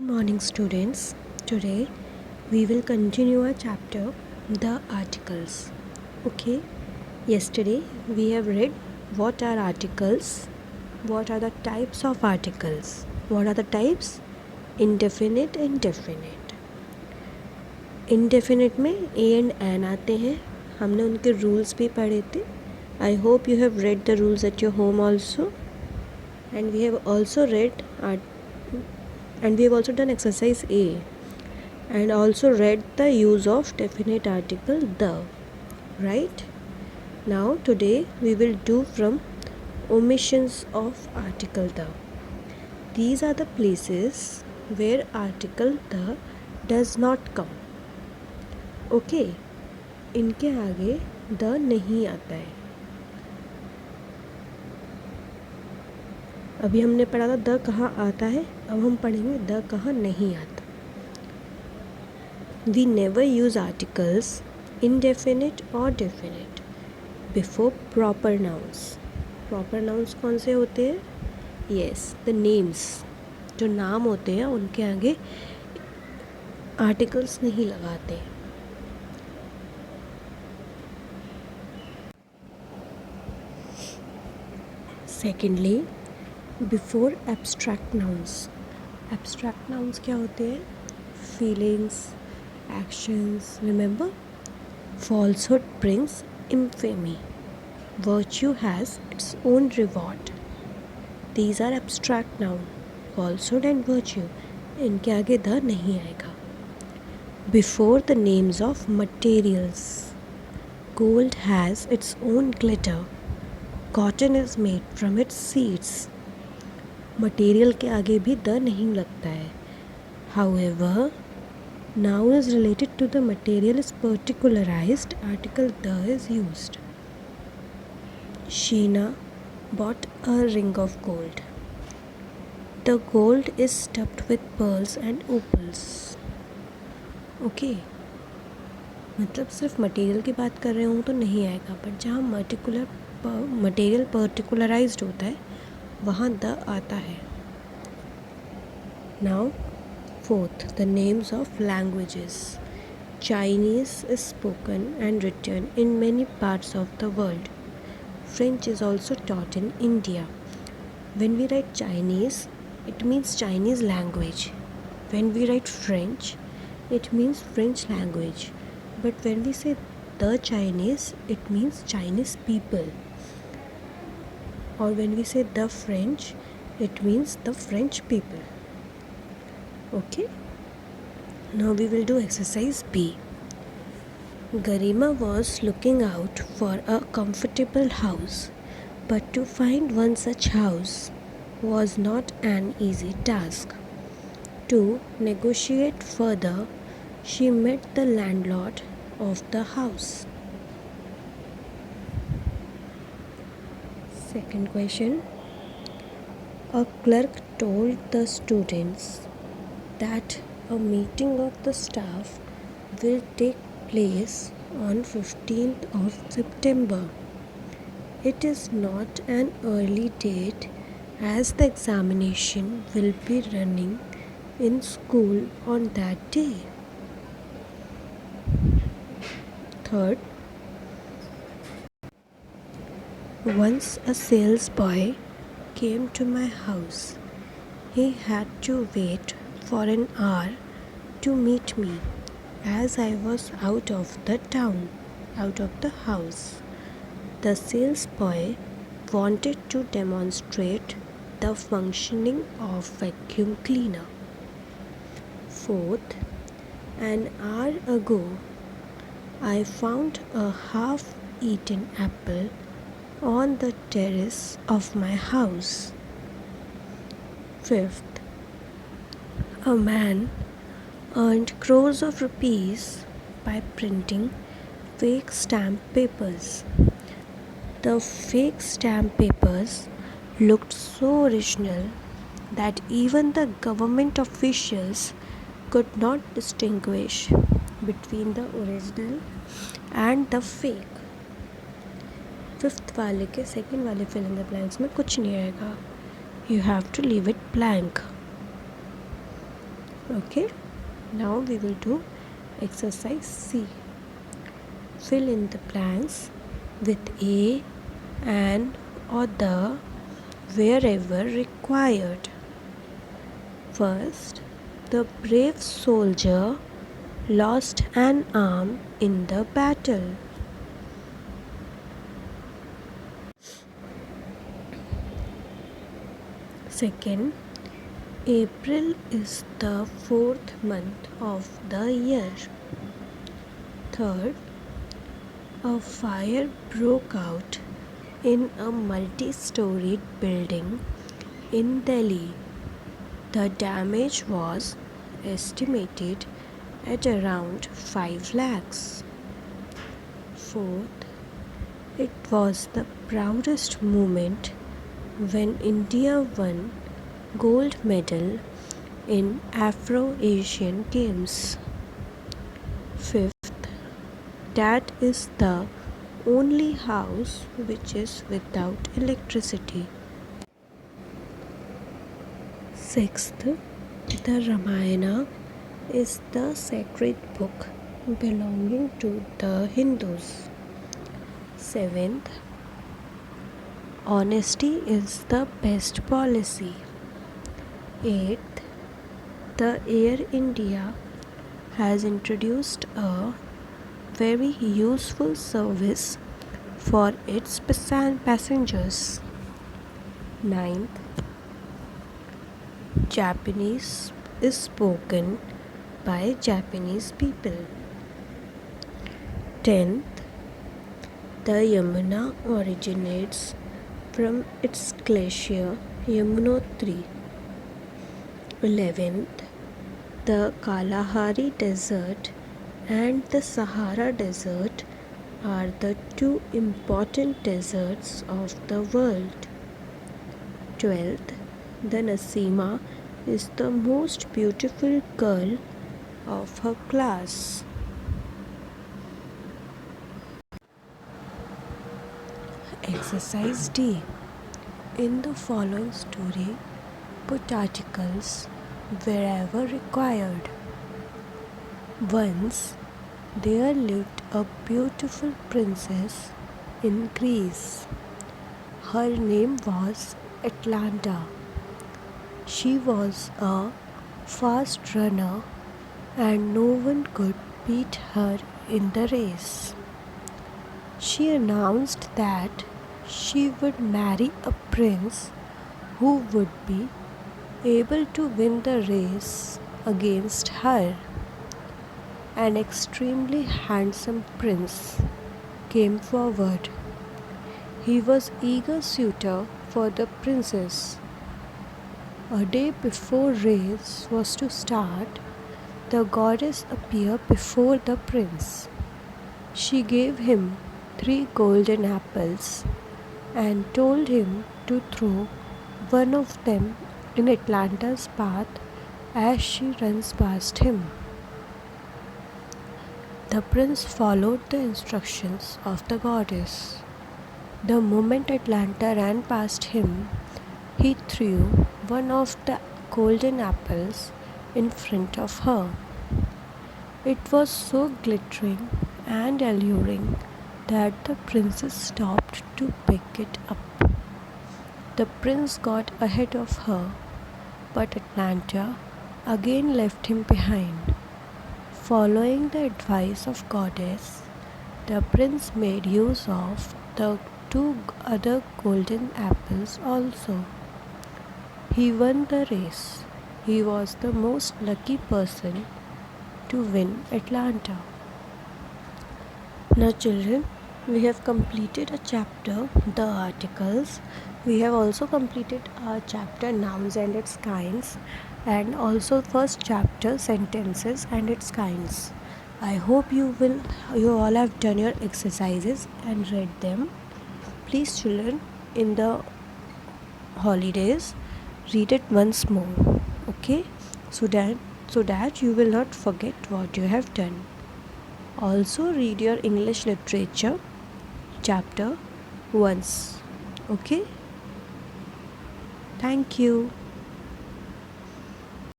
morning, students. Today we will continue our chapter, The Articles. Okay, yesterday we have read what are articles, what are the types of articles, what are the types? Indefinite and definite. Indefinite में a and an आते हैं. हमने उनके rules भी पढ़े थे. I hope you have read the rules at your home also. And we have also done exercise A and also read the use of definite article the, right? Now today we will do from omissions of article the. These are the places where article the does not come. Okay, इनके आगे the नहीं आता है. अभी हमने पढ़ा था the कहाँ आता है, अब हम पढ़ेंगे द कहाँ नहीं आता. We never use articles, indefinite or definite, before proper nouns. Proper nouns कौन से होते हैं? Yes, the names. जो नाम होते हैं उनके आगे आर्टिकल्स नहीं लगाते. Secondly, before abstract nouns. Abstract nouns क्या होते हैं? Feelings, actions. Remember? Falsehood brings infamy. Virtue has its own reward. These are abstract noun. Falsehood and virtue. इनके आगे द नहीं आएगा. Before the names of materials. Gold has its own glitter. Cotton is made from its seeds. Material के आगे भी the नहीं लगता है. However, noun is related to the material is particularized, article the is used. Sheena bought a ring of gold. The gold is stuffed with pearls and opals. Okay, मतलब सिर्फ material की बात कर रहे हूँ तो नहीं आएगा, बट जहाँ मटेरियल पर्टिकुलराइज्ड होता है वहाँ द आता है. Now, fourth, the names of languages. Chinese is spoken and written in many parts of the world. French is also taught in India. When we write Chinese, it means Chinese language. When we write French, it means French language. But when we say the Chinese, it means Chinese people. Or when we say the French, it means the French people. Okay? Now we will do exercise B. Garima was looking out for a comfortable house, but to find one such house was not an easy task. To negotiate further, she met the landlord of the house. Second question. A clerk told the students that a meeting of the staff will take place on 15th of September. It is not an early date as the examination will be running in school on that day. Third, once a salesboy came to my house. He had to wait for an hour to meet me as I was out of the house. The salesboy wanted to demonstrate the functioning of vacuum cleaner. Fourth, an hour ago, I found a half-eaten apple on the terrace of my house. Fifth, a man earned crores of rupees by printing fake stamp papers. The fake stamp papers looked so original that even the government officials could not distinguish between the original and the fake. Fifth वाले के second वाले fill in the blanks में कुछ नहीं आएगा. You have to leave it blank. Okay, now we will do exercise C. Fill in the blanks with a, an, or the wherever required. First, the brave soldier lost an arm in the battle. Second, April is the fourth month of the year. Third, a fire broke out in a multi-storied building in Delhi. The damage was estimated at around 5 lakhs. Fourth, it was the proudest moment when India won gold medal in Afro-Asian Games. Fifth, that is the only house which is without electricity. Sixth, the Ramayana is the sacred book belonging to the Hindus. Seventh, honesty is the best policy. Eighth, the Air India has introduced a very useful service for its passengers. Ninth, Japanese is spoken by Japanese people. 10th, the Yamuna originates from its glacier Yamunotri. 11th, the Kalahari Desert and the Sahara Desert are the two important deserts of the world. 12th, the Nasima is the most beautiful girl of her class. Exercise D. In the following story, put articles wherever required. Once there lived a beautiful princess in Greece. Her name was Atalanta. She was a fast runner and no one could beat her in the race. She announced that she would marry a prince who would be able to win the race against her. An extremely handsome prince came forward. He was eager suitor for the princess. A day before race was to start, the goddess appeared before the prince. She gave him 3 golden apples and told him to throw one of them in Atalanta's path as she runs past him. The prince followed the instructions of the goddess. The moment Atalanta ran past him, he threw one of the golden apples in front of her. It was so glittering and alluring that the princess stopped to pick it up. The prince got ahead of her, but Atalanta again left him behind. Following the advice of goddess, the prince made use of the 2 other golden apples also. He won the race. He was the most lucky person to win Atalanta. Now children, we have completed a chapter, the articles. We have also completed a chapter, nouns and its kinds, and also first chapter, sentences and its kinds. I hope you all have done your exercises and read them. Please children, in the holidays, read it once more, okay, so that you will not forget what you have done. Also read your English literature chapter once, okay. Thank you.